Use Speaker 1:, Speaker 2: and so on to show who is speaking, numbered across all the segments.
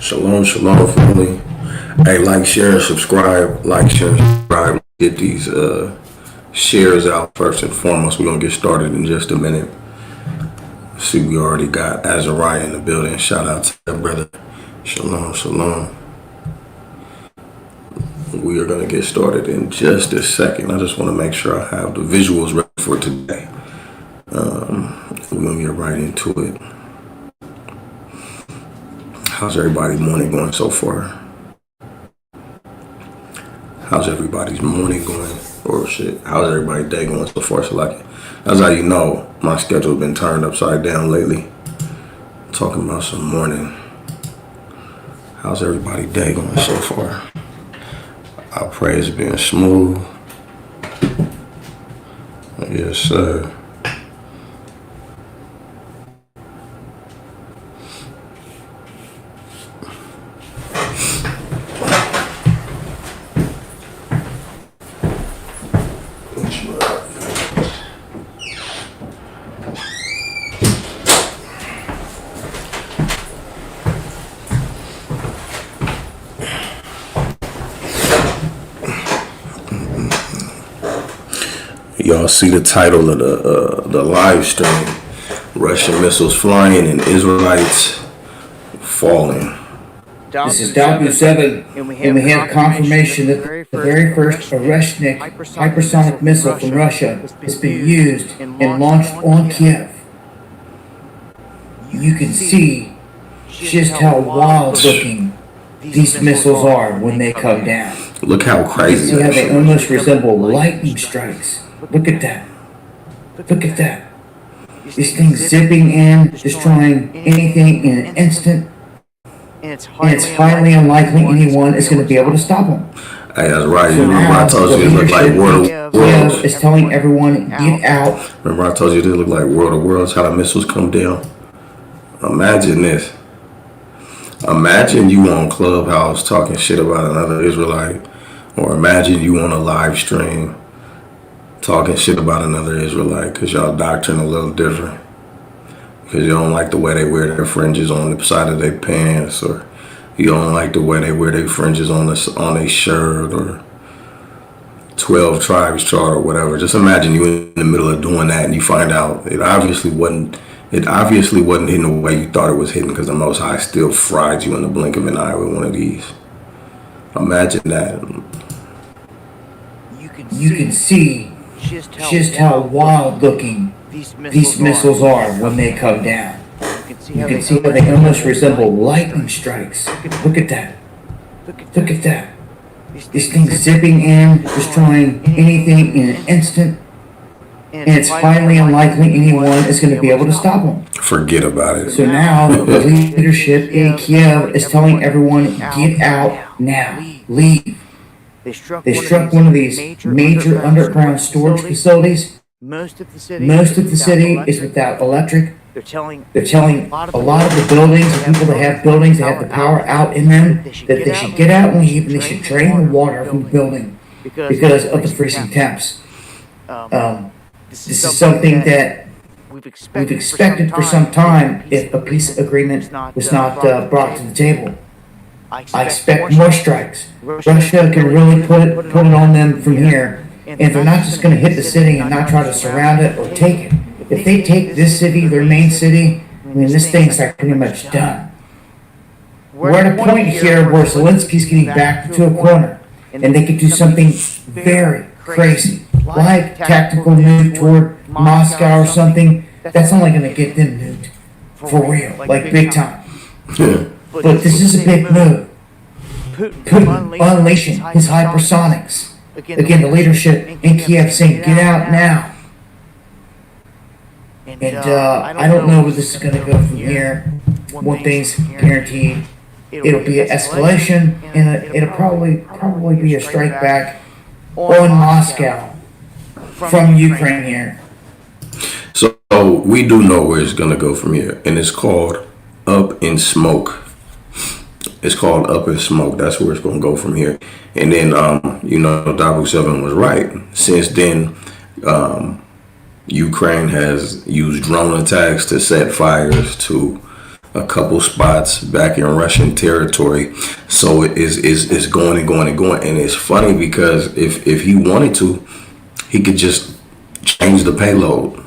Speaker 1: Shalom, shalom, family. Hey, like, share, and subscribe. Like, share, and subscribe. Get these shares out first and foremost. We're going to get started in just a minute. See, we already got Azariah in the building. Shout out to that brother. Shalom, shalom. We are going to get started in just a second. I just want to make sure I have the visuals ready for today. We're going to get right into it. How's everybody's morning going so far? How's everybody's morning going? Or shit, how's everybody's day going so far? So like, that's how you know my schedule's been turned upside down lately. Talking about some morning. How's everybody's day going so far? I pray it's been smooth. Yes, sir. Y'all see the title of the live stream: Russian missiles flying and Israelites falling.
Speaker 2: This is W7, and we have confirmation that the very first Oreshnik hypersonic missile from Russia has been used and launched on Kiev. You can see just how wild-looking these missiles are when they come down.
Speaker 1: Look how crazy.
Speaker 2: See how they almost resemble lightning strikes. Look at that. Look at that. These things zipping in, destroying anything in an instant. And it's highly unlikely anyone is going to be able to stop them.
Speaker 1: Hey, that's right. You remember I told you it looked like World of Worlds.
Speaker 2: Is telling everyone, get out.
Speaker 1: Remember I told you it looked like World of Worlds, how the missiles come down? Imagine this. Imagine you on Clubhouse talking shit about another Israelite. Or imagine you on a live stream talking shit about another Israelite because y'all doctrine a little different. Because you don't like the way they wear their fringes on the side of their pants, or you don't like the way they wear their fringes on their shirt, or 12 tribes chart or whatever. Just imagine you in the middle of doing that and you find out it obviously wasn't hitting the way you thought it was hitting, because the Most High still fried you in the blink of an eye with one of these. Imagine that.
Speaker 2: You can see just how wild looking these missiles are when they come down. You can see how they almost resemble lightning strikes. Look at that. Look at that. These things zipping in, destroying anything in an instant. And it's highly unlikely anyone is going to be able to stop them.
Speaker 1: Forget about it.
Speaker 2: So now the leadership in Kiev is telling everyone, get out now. Leave. They struck one of these major underground storage facilities. Most of the city is without electric. They're telling a lot of the buildings, the people that have buildings that have the power out in them, that they should get out and leave, and they should drain the water from the building because of the freezing temps. This is something that we've expected for some time if a peace agreement was not brought to the table. I expect more strikes. Russia can really put it on them from here, and they're not just going to hit the city and not try to surround it or take it. If they take this city, their main city, I mean, this thing's like pretty much done. We're at a point here where Zelensky's getting backed to a corner, and they could do something very crazy, like tactical nuke toward Moscow or something. That's only going to get them nuked for real, like big time. But this is a big move. Putin unleashing his hypersonics. Again, the leadership in Kiev saying, get out now. And I don't know where this is going to go from here. One thing's guaranteed. It'll be an escalation, and it'll probably be a strike back on Moscow from Ukraine here.
Speaker 1: So we do know where it's going to go from here, and it's called Up in Smoke. It's called Up in Smoke. That's where it's going to go from here. And then, W7 was right. Since then, Ukraine has used drone attacks to set fires to a couple spots back in Russian territory. So it is going and going and going. And it's funny because if he wanted to, he could just change the payload.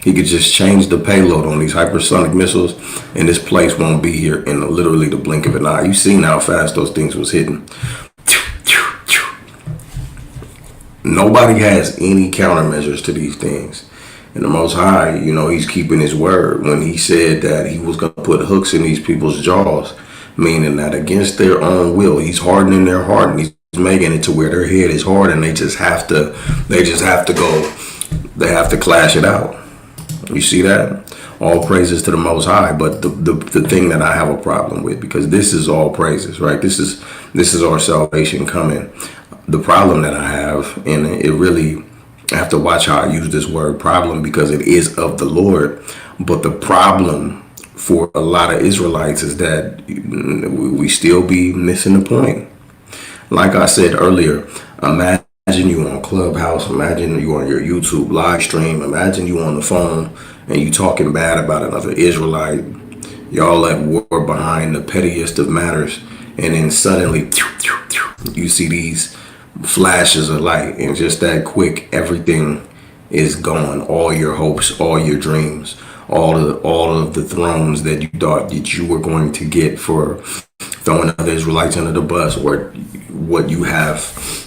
Speaker 1: He could just change the payload on these hypersonic missiles, and this place won't be here in literally the blink of an eye. You seen how fast those things was hitting. Nobody has any countermeasures to these things. And the Most High, he's keeping his word when he said that he was going to put hooks in these people's jaws, meaning that against their own will, he's hardening their heart, and he's making it to where their head is hard, and they just have to clash it out. You see that? All praises to the Most High. But the thing that I have a problem with, because this is all praises, right? This is our salvation coming. The problem that I have, and it really, I have to watch how I use this word problem, because it is of the Lord. But the problem for a lot of Israelites is that we still be missing the point. Like I said earlier, imagine you on Clubhouse, imagine you on your YouTube live stream, imagine you on the phone and you talking bad about another Israelite. Y'all at war behind the pettiest of matters, and then suddenly you see these flashes of light, and just that quick, everything is gone. All your hopes, all your dreams, all of the thrones that you thought that you were going to get for throwing other Israelites under the bus, or what you have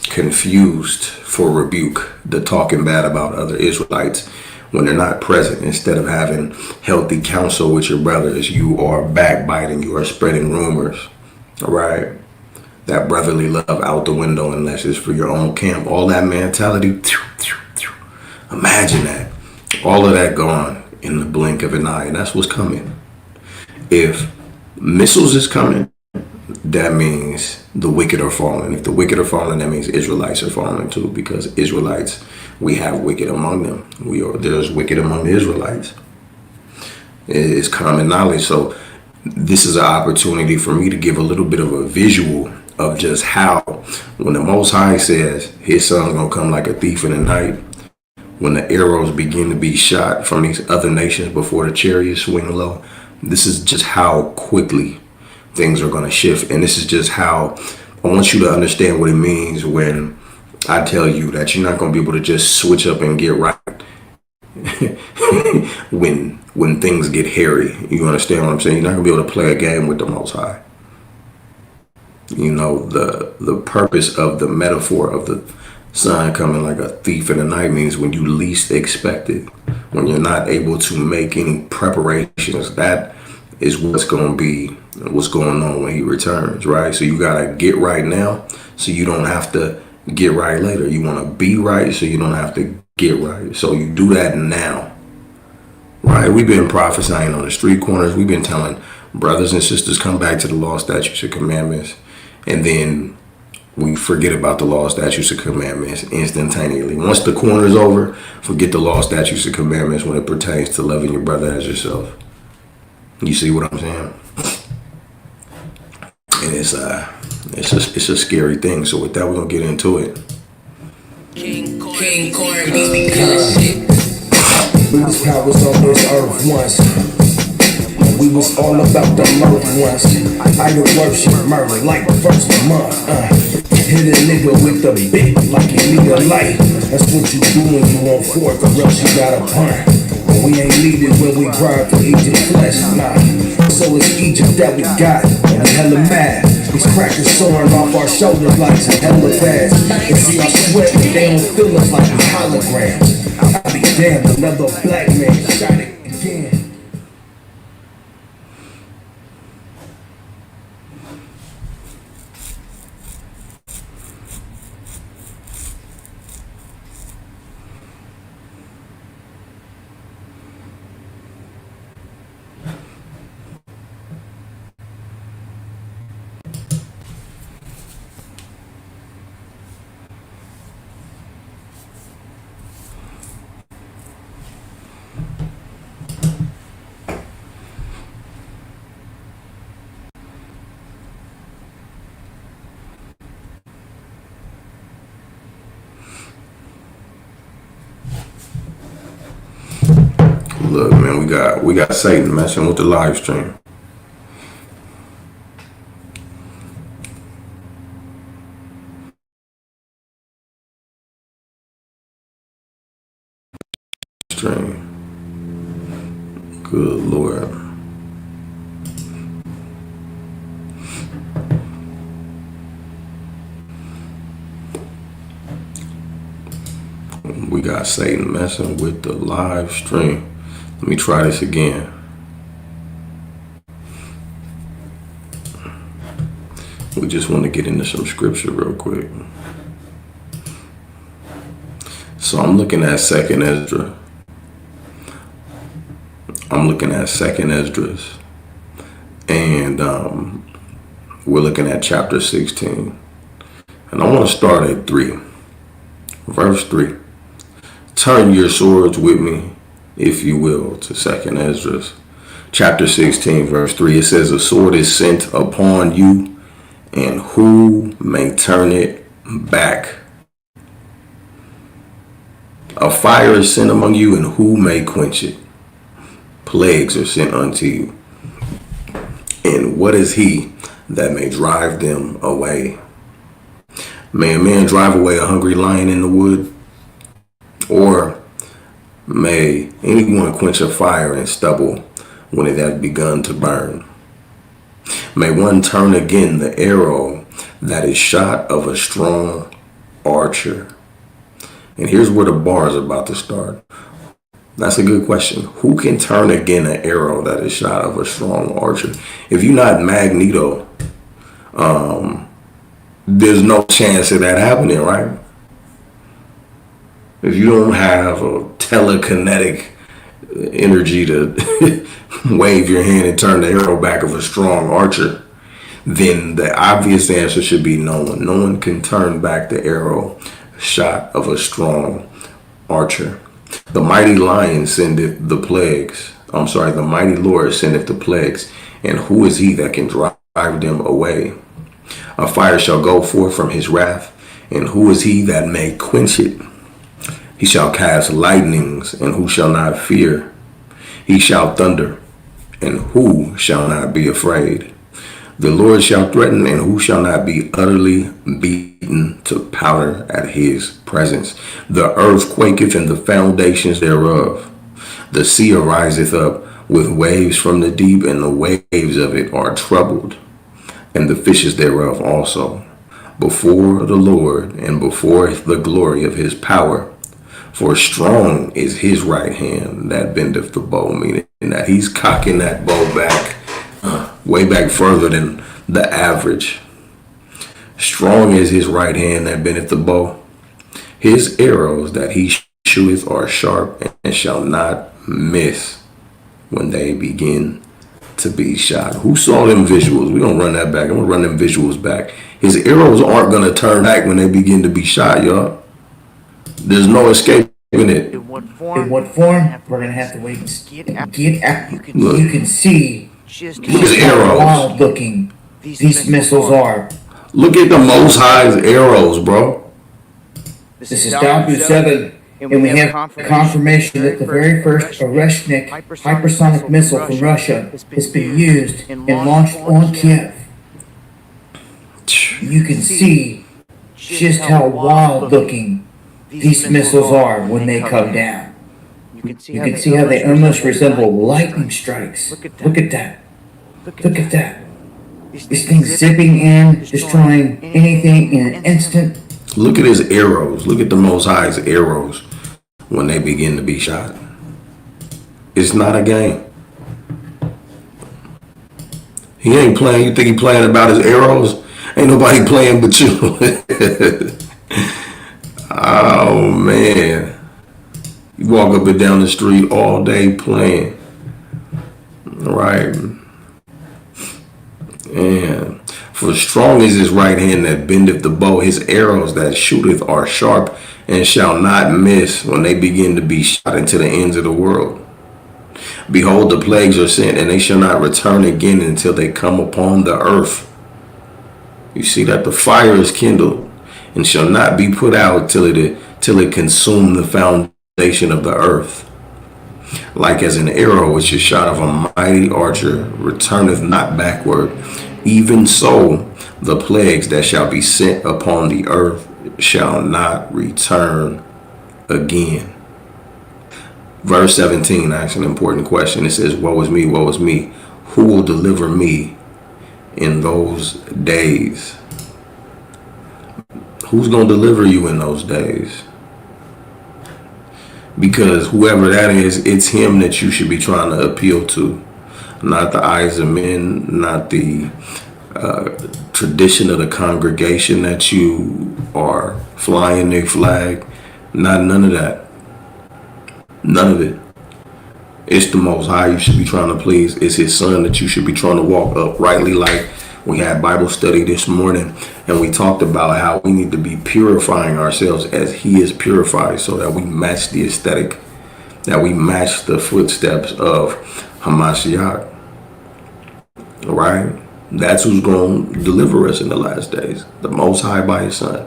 Speaker 1: confused for rebuke, the talking bad about other Israelites when they're not present. Instead of having healthy counsel with your brothers, you are backbiting, you are spreading rumors, all right? That brotherly love out the window unless it's for your own camp. All that mentality, imagine that. All of that gone in the blink of an eye, and that's what's coming. If Missles is coming, that means the wicked are falling. If the wicked are falling, that means Israelites are falling too, because Israelites, we have wicked among them. There's wicked among the Israelites. It's common knowledge. So this is an opportunity for me to give a little bit of a visual of just how, when the Most High says his son's gonna come like a thief in the night, when the arrows begin to be shot from these other nations before the chariots swing low, this is just how quickly things are going to shift. And this is just how I want you to understand what it means when I tell you that you're not going to be able to just switch up and get right when things get hairy. You understand what I'm saying? You're not going to be able to play a game with the Most High. The purpose of the metaphor of the sun coming like a thief in the night means when you least expect it, when you're not able to make any preparations. That is what's going on when he returns, right? So you got to get right now so you don't have to get right later. You want to be right so you don't have to get right. So you do that now, right? We've been prophesying on the street corners. We've been telling brothers and sisters, come back to the law, statutes, and commandments. And then we forget about the law, statutes, and commandments instantaneously. Once the corner's over, forget the law, statutes, and commandments when it pertains to loving your brother as yourself. You see what I'm saying? And it's a scary thing. So with that, we're gonna get into it.
Speaker 3: King Corn be shit.
Speaker 4: Bruce powers on this earth once. We was all about the murder once. Idol worship, murder like the first month. Hit a nigga with the bit like you need a light. That's what you do when you on fork, or else you got a punt. We ain't needed when we grind for Egypt flesh, nah. So it's Egypt that we got, and we hella mad. These crackers soaring off our shoulders like some hella pads. And see our sweat, but they don't feel us like we holograms. I be damned, another black man shot it again.
Speaker 1: Look, man, we got Satan messing with the live stream. stream. Good Lord. We got Satan messing with the live stream. Let me try this again. We just want to get into some scripture real quick. So I'm looking at Second Esdras. And we're looking at chapter 16. And I want to start at 3. Verse 3. Turn your swords with me, if you will, to Second Esdras. Chapter 16, verse 3. It says, a sword is sent upon you, and who may turn it back? A fire is sent among you, and who may quench it? Plagues are sent unto you. And what is he that may drive them away? May a man drive away a hungry lion in the wood? Or may anyone quench a fire in stubble when it has begun to burn? May one turn again the arrow that is shot of a strong archer? And here's where the bar is about to start. That's a good question. Who can turn again an arrow that is shot of a strong archer? If you're not Magneto, there's no chance of that happening, right? If you don't have a telekinetic energy to wave your hand and turn the arrow back of a strong archer, then the obvious answer should be no one. No one can turn back the arrow shot of a strong archer. The mighty lion sendeth the plagues. The mighty Lord sendeth the plagues. And who is he that can drive them away? A fire shall go forth from his wrath. And who is he that may quench it? He shall cast lightnings, and who shall not fear? He shall thunder, and who shall not be afraid? The Lord shall threaten, and who shall not be utterly beaten to powder at his presence? The earth quaketh, and the foundations thereof. The sea ariseth up with waves from the deep, and the waves of it are troubled, and the fishes thereof also, before the Lord, and before the glory of his power. For strong is his right hand that bendeth the bow, meaning that he's cocking that bow back, way back further than the average. Strong is his right hand that bendeth the bow. His arrows that he shooteth are sharp, and shall not miss when they begin to be shot. Who saw them visuals? We're going to run that back. I'm going to run them visuals back. His arrows aren't going to turn back when they begin to be shot, y'all. There's no escaping it.
Speaker 2: In what form? We're going to have to wait and get out. You can see just how wild looking these missiles are.
Speaker 1: Look at the Most High's arrows, bro.
Speaker 2: This is Dabu 7, and we have confirmation that the very first Oreshnik hypersonic missile from Russia has been used and launched on Kiev. You can see just how wild looking these missiles are when they come down. You can see how they almost resemble lightning strikes. Look at that. Look at that. These things zipping in, destroying anything in an instant.
Speaker 1: Look at his arrows. Look at the Most High's arrows when they begin to be shot. It's not a game. He ain't playing. You think he playing about his arrows? Ain't nobody playing but you. Oh, man. You walk up and down the street all day playing. Right. And for strong is his right hand that bendeth the bow. His arrows that shooteth are sharp, and shall not miss when they begin to be shot into the ends of the world. Behold, the plagues are sent, and they shall not return again until they come upon the earth. You see that the fire is kindled, and shall not be put out till it consume the foundation of the earth. Like as an arrow which is shot of a mighty archer returneth not backward, even so the plagues that shall be sent upon the earth shall not return again. Verse 17 asks an important question. It says, woe is me, woe is me. Who will deliver me in those days? Who's going to deliver you in those days? Because whoever that is, it's him that you should be trying to appeal to. Not the eyes of men, not the tradition of the congregation that you are flying their flag. Not none of that. None of it. It's the Most High you should be trying to please. It's his son that you should be trying to walk uprightly. Like we had Bible study this morning and we talked about how we need to be purifying ourselves as he is purified so that we match the aesthetic, that we match the footsteps of hamashiach. Right? That's who's going to deliver us in the last days. The Most High by his son.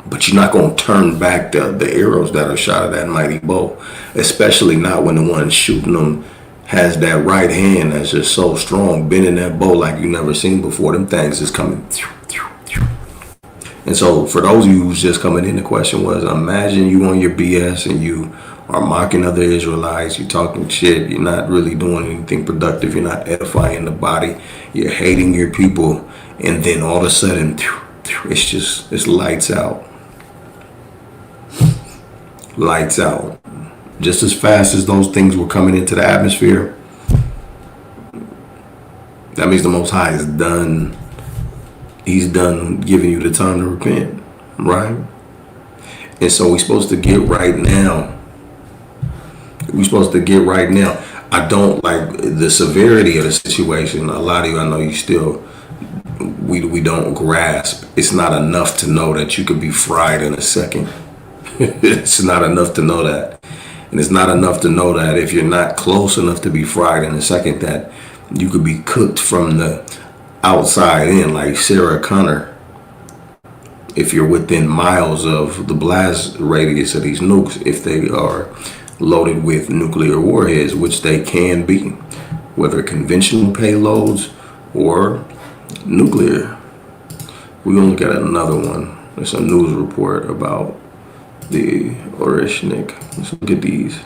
Speaker 1: But you're not going to turn back the arrows that are shot at that mighty bow, especially not when the one shooting them has that right hand that's just so strong, bending that bow like you never seen before. Them things is coming. And so for those of you who's just coming in, the question was, imagine you on your BS and you are mocking other Israelites, you're talking shit, you're not really doing anything productive, you're not edifying the body, you're hating your people, and then all of a sudden, it's lights out. Lights out. Just as fast as those things were coming into the atmosphere, that means the Most High is done. He's done giving you the time to repent, right? And so we're supposed to get right now. We're supposed to get right now. I don't like the severity of the situation. A lot of you, I know you still, we don't grasp. It's not enough to know that you could be fried in a second. It's not enough to know that. And it's not enough to know that if you're not close enough to be fried in a second, that you could be cooked from the outside in, like Sarah Connor. If you're within miles of the blast radius of these nukes, if they are loaded with nuclear warheads, which they can be, whether conventional payloads or nuclear. We're going to look at another one. There's a news report about the Orishnik. Let's look at these.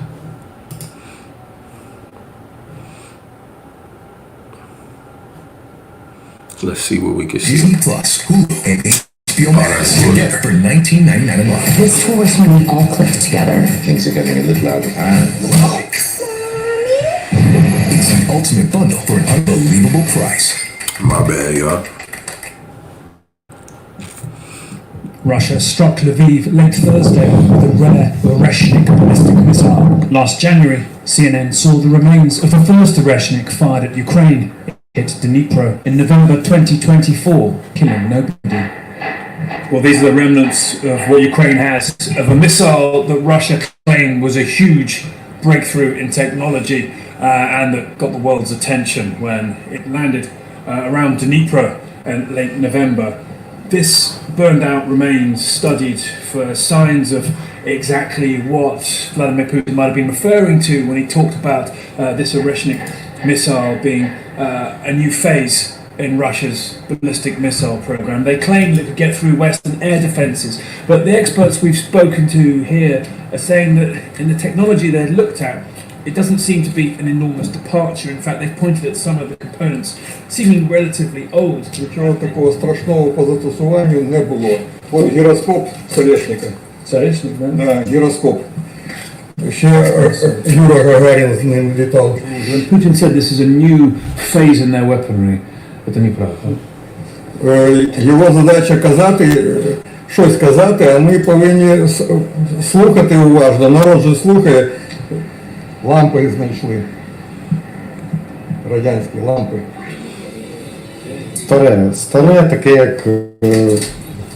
Speaker 1: Let's see what we can see.
Speaker 4: Disney Plus, Hulu, and HBO Max together for $19.99 a month.
Speaker 5: This tour was when we all clicked together.
Speaker 6: Things are getting a little out of hand.
Speaker 4: It's the ultimate bundle for an unbelievable price.
Speaker 1: My bad, y'all.
Speaker 7: Russia struck Lviv late Thursday with a rare Oreshnik ballistic missile. Last January, CNN saw the remains of the first Oreshnik fired at Ukraine. It hit Dnipro in November 2024, killing nobody. Well, these are the remnants of what Ukraine has of a missile that Russia claimed was a huge breakthrough in technology and that got the world's attention when it landed around Dnipro in late November. This burned out remains studied for signs of exactly what Vladimir Putin might have been referring to when he talked about this Oreshnik missile being a new phase in Russia's ballistic missile program. They claim that it could get through Western air defenses, but the experts we've spoken to here are saying that in the technology they've looked at, it doesn't seem to be an enormous departure. In fact, they've pointed at some of the components seeming relatively old.
Speaker 8: Нічого такого страшного по застосуванню не було. От гіроскоп Солешника.
Speaker 7: Солешник, да?
Speaker 8: Да, гіроскоп. Ще Юра Гагарін з ним літав.
Speaker 7: When Putin said this is a new phase in their weaponry, это неправда.
Speaker 8: Його задача казати, щось казати, а ми повинні слухати уважно. Народ же слухає. Лампи знайшли. Радянські лампи.
Speaker 6: Старе таке, як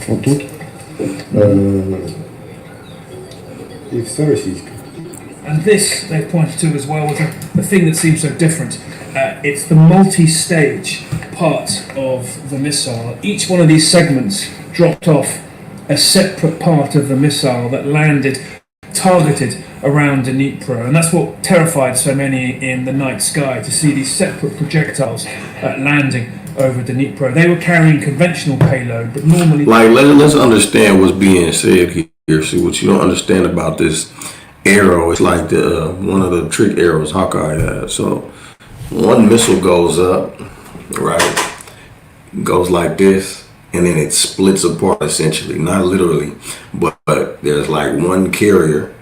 Speaker 6: отут. І все російське.
Speaker 7: And this, they've pointed to as well, was the thing that seems so different. It's the multi-stage part of the missile. Each one of these segments dropped off a separate part of the missile that landed, targeted around Dnipro. And that's what terrified so many in the night sky, to see these separate projectiles landing over Dnipro. They were carrying conventional payload, but normally...
Speaker 1: Like, let's understand what's being said here. See, what you don't understand about this arrow. It's like the one of the trick arrows Hawkeye had. So one missile goes up, right? Goes like this, and then it splits apart essentially, not literally, but there's like one carrier,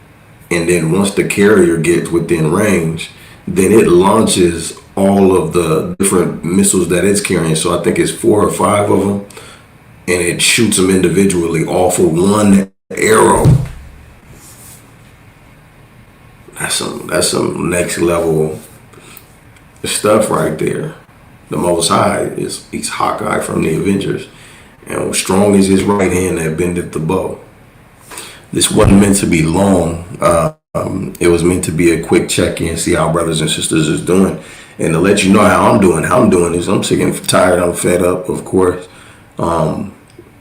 Speaker 1: and then once the carrier gets within range, then it launches all of the different missiles that it's carrying. So I think it's 4 or 5 of them, and it shoots them individually, all for one arrow. That's some next level stuff right there. The Most High he's Hawkeye from the Avengers, and strong is his right hand that bendeth the bow. This wasn't meant to be long. It was meant to be a quick check-in, see how brothers and sisters is doing, and to let you know how I'm doing. How I'm doing is I'm sick and tired. I'm fed up, of course. We're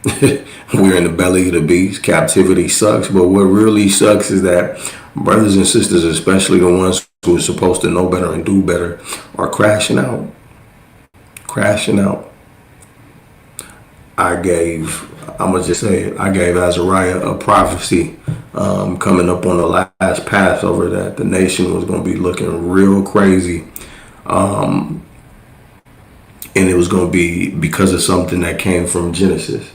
Speaker 1: in the belly of the beast. Captivity sucks, but what really sucks is that brothers and sisters, especially the ones who are supposed to know better and do better, are crashing out. Crashing out. I'm gonna just say it, I gave Azariah a prophecy coming up on the last Passover that the nation was gonna be looking real crazy. And it was gonna be because of something that came from Genesis.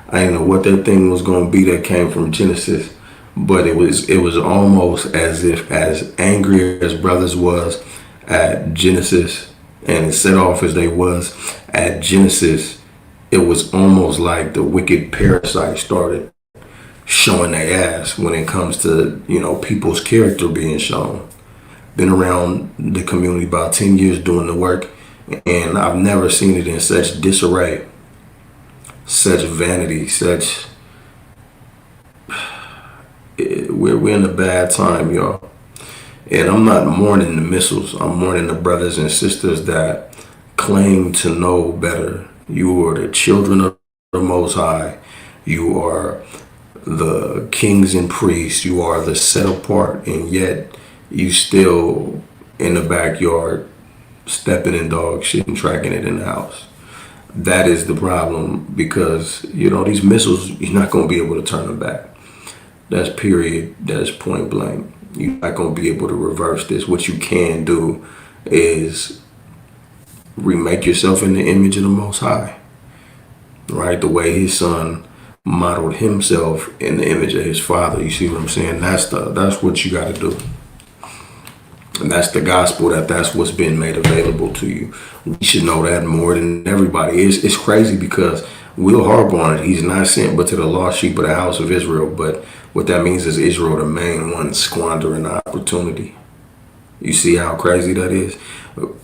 Speaker 1: I didn't know what that thing was gonna be that came from Genesis, but it was almost as if, as angry as brothers was at Genesis and it set off as they was at Genesis, it was almost like the wicked parasite started showing their ass when it comes to, people's character being shown. Been around the community about 10 years doing the work, and I've never seen it in such disarray, such vanity, we're in a bad time, y'all. And I'm not mourning the Missles. I'm mourning the brothers and sisters that claim to know better. You are the children of the Most High. You are the kings and priests. You are the set apart, and yet you still in the backyard stepping in dog shit and tracking it in the house. That is the problem, because these missiles, you're not going to be able to turn them back. That's period. That's point blank. You're not going to be able to reverse this. What you can do is remake yourself in the image of the Most High, right? The way his son modeled himself in the image of his father. You see what I'm saying? That's what you got to do. And that's the gospel, that's what's been made available to you. We should know that more than everybody. It's crazy because we'll harp on it. He's not sent but to the lost sheep of the house of Israel. But what that means is Israel, the main one, squandering the opportunity. You see how crazy that is?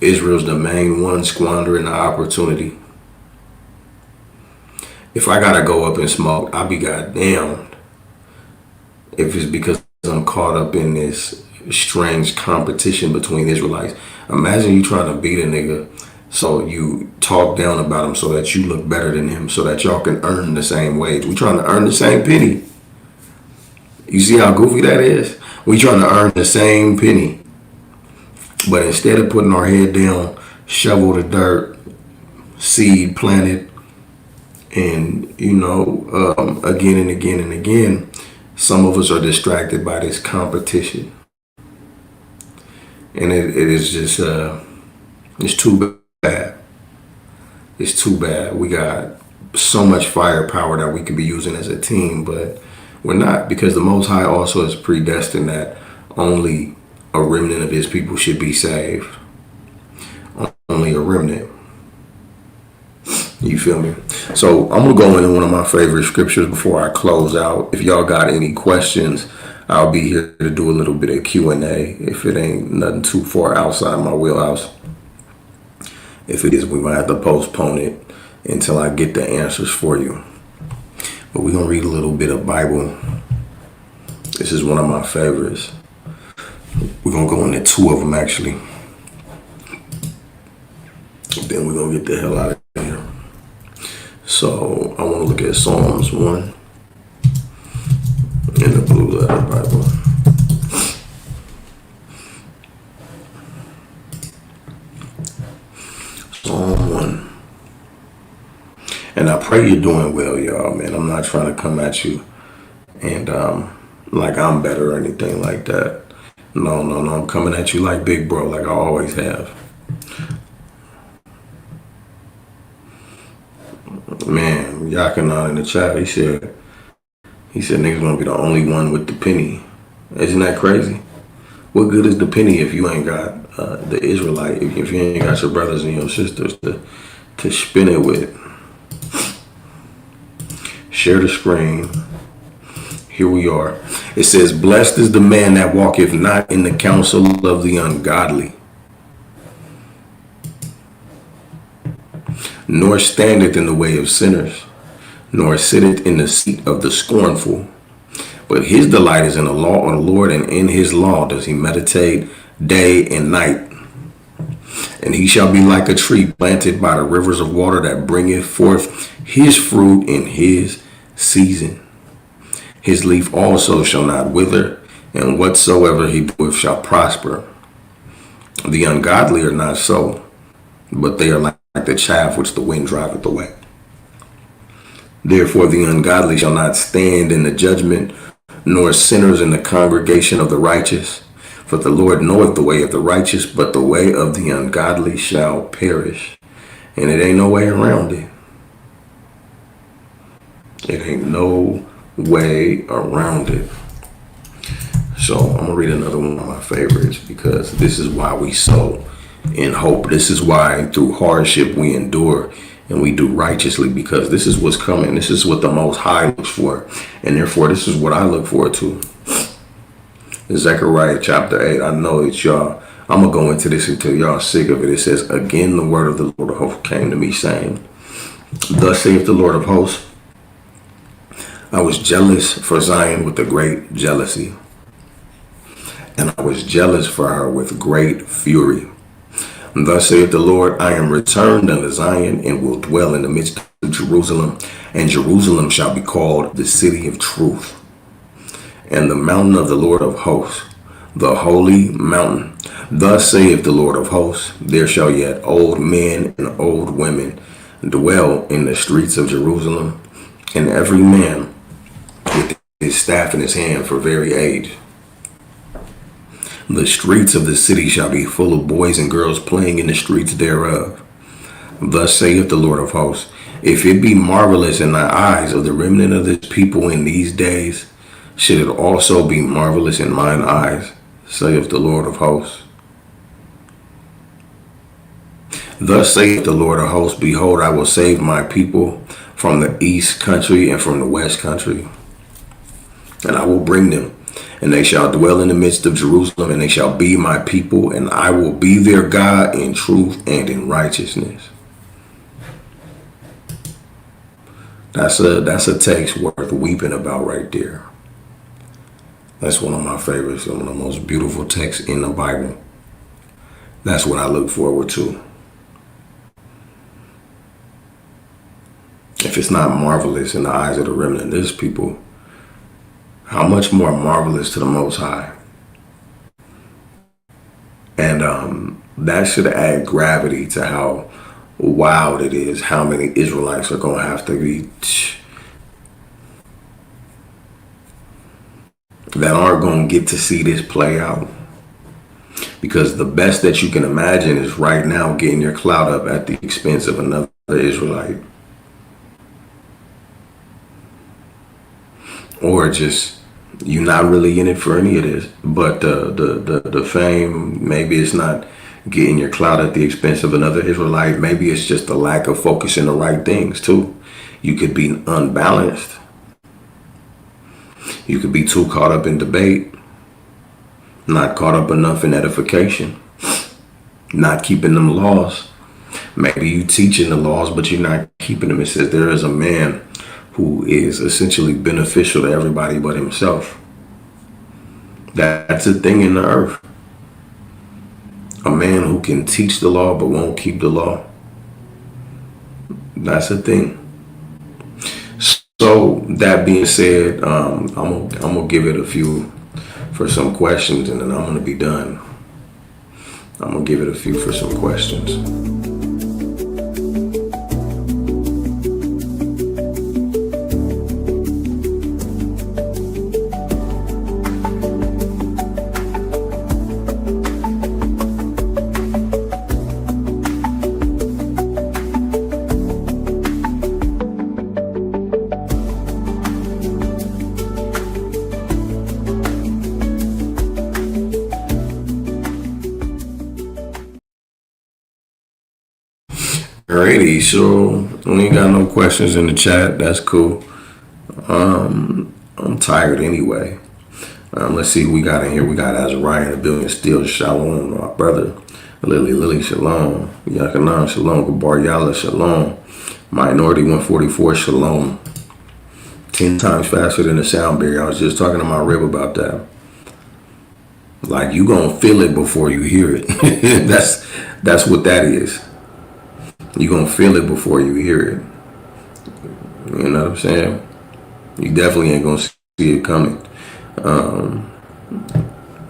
Speaker 1: Israel's the main one squandering the opportunity. If I gotta go up and smoke, I'll be goddamned if it's because I'm caught up in this strange competition between Israelites. Imagine you trying to beat a nigga, so you talk down about him so that you look better than him, so that y'all can earn the same wage. We trying to earn the same penny. You see how goofy that is? We trying to earn the same penny, but instead of putting our head down, shovel the dirt, seed planted, and again and again and again, some of us are distracted by this competition. And it is just, it's too bad. It's too bad. We got so much firepower that we could be using as a team, but we're not, because the Most High also is predestined that only a remnant of his people should be saved. Only a remnant. You feel me? So I'm going to go into one of my favorite scriptures before I close out. If y'all got any questions, I'll be here to do a little bit of Q&A if it ain't nothing too far outside my wheelhouse. If it is, we might have to postpone it until I get the answers for you. But we're going to read a little bit of Bible. This is one of my favorites. We're going to go into 2 of them, actually. Then we're going to get the hell out of here. So I want to look at Psalms 1 in the Blue Letter Bible. Psalm 1. And I pray you're doing well, y'all, man. I'm not trying to come at you and like I'm better or anything like that. No, no, no. I'm coming at you like big bro, like I always have. Man, Yakanan in the chat, he said niggas gonna be the only one with the penny. Isn't that crazy? What good is the penny if you ain't got the Israelite, if you ain't got your brothers and your sisters to spin it with? Share the screen. Here we are. It says, blessed is the man that walketh not in the counsel of the ungodly, nor standeth in the way of sinners, nor sitteth in the seat of the scornful. But his delight is in the law of the Lord, and in his law does he meditate day and night. And he shall be like a tree planted by the rivers of water that bringeth forth his fruit in his season. His leaf also shall not wither, and whatsoever he doeth shall prosper. The ungodly are not so, but they are like the chaff which the wind driveth away. Therefore the ungodly shall not stand in the judgment, nor sinners in the congregation of the righteous. For the Lord knoweth the way of the righteous, but the way of the ungodly shall perish. And it ain't no way around it. It ain't no way around it. So I'm going to read another one of my favorites, because this is why we sow in hope. This is why through hardship we endure and we do righteously, because this is what's coming. This is what the Most High looks for. And therefore, this is what I look forward to. Zechariah chapter 8. I know it's y'all. I'm going to go into this until y'all sick of it. It says, again, the word of the Lord of hosts came to me, saying, thus saith the Lord of hosts, I was jealous for Zion with a great jealousy, and I was jealous for her with great fury. And thus saith the Lord, I am returned unto Zion, and will dwell in the midst of Jerusalem, and Jerusalem shall be called the city of truth, and the mountain of the Lord of hosts, the holy mountain. Thus saith the Lord of hosts, there shall yet old men and old women dwell in the streets of Jerusalem, and every man with his staff in his hand for very age. The streets of the city shall be full of boys and girls playing in the streets thereof. Thus saith the Lord of hosts, if it be marvelous in the eyes of the remnant of this people in these days, should it also be marvelous in mine eyes, saith the Lord of hosts. Thus saith the Lord of hosts, behold, I will save my people from the east country and from the west country, and I will bring them, and they shall dwell in the midst of Jerusalem, and they shall be my people, and I will be their God in truth and in righteousness. That's a text worth weeping about right there. That's one of my favorites, one of the most beautiful texts in the Bible. That's what I look forward to. If it's not marvelous in the eyes of the remnant of this people, how much more marvelous to the Most High? And that should add gravity to how wild it is, how many Israelites are going to have to be that aren't going to get to see this play out. Because the best that you can imagine is right now getting your clout up at the expense of another Israelite. Or just, you're not really in it for any of this. But the fame, maybe it's not getting your clout at the expense of another Israelite. Maybe it's just the lack of focusing the right things too. You could be unbalanced. You could be too caught up in debate, not caught up enough in edification, not keeping them laws. Maybe you teaching the laws, but you're not keeping them. It says there is a man who is essentially beneficial to everybody but himself. That's a thing in the earth. A man who can teach the law but won't keep the law. That's a thing. So that being said, I'm gonna give it a few for some questions, and then I'm gonna be done. I'm gonna give it a few for some questions. Alrighty, so we ain't got no questions in the chat. That's cool. I'm tired anyway. Let's see what we got in here. We got Azariah, the billion steel, shalom, my brother. Lily, shalom. Yakanan, shalom. Gabar Yala, shalom. Minority 144, shalom. 10 times faster than the sound barrier. I was just talking to my rib about that. Like, you gonna feel it before you hear it. That's what that is. You gonna feel it before you hear it. You know what I'm saying? You definitely ain't gonna see it coming.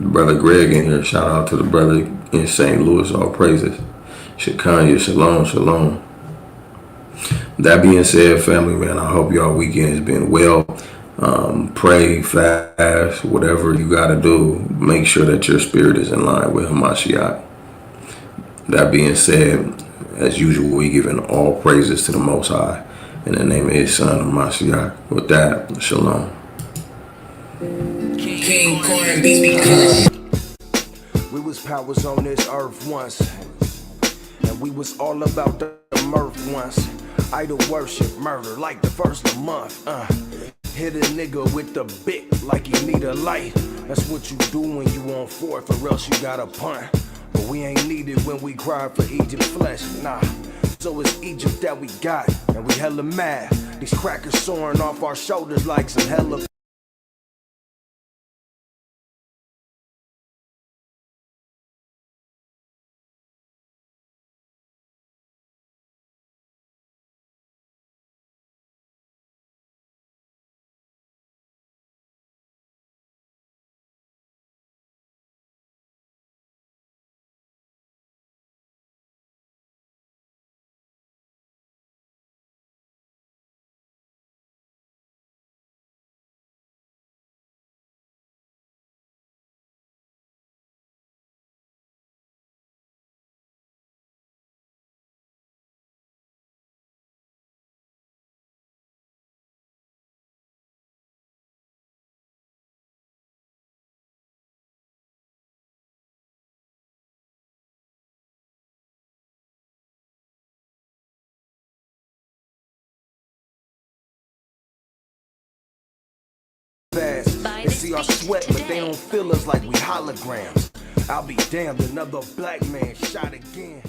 Speaker 1: Brother Greg in here. Shout out to the brother in St. Louis. All praises. Shekanya, shalom. That being said, family, man, I hope y'all weekend has been well. Pray, fast, whatever you got to do. Make sure that your spirit is in line with hamashiach. That being said, as usual, we giving all praises to the Most High in the name of His Son, hamashiach. With that, shalom.
Speaker 3: King Corn beats because
Speaker 4: We was powers on this earth once, and we was all about the mirth once. Idol worship, murder like the first of the month. Hit a nigga with the bick like he need a light. That's what you do when you on fourth, or else you got a punt. But we ain't needed when we cry for Egypt's flesh, nah. So it's Egypt that we got, and we hella mad. These crackers soaring off our shoulders like some hella fast. They see our sweat, but they don't feel us like we holograms. I'll be damned, another black man shot again.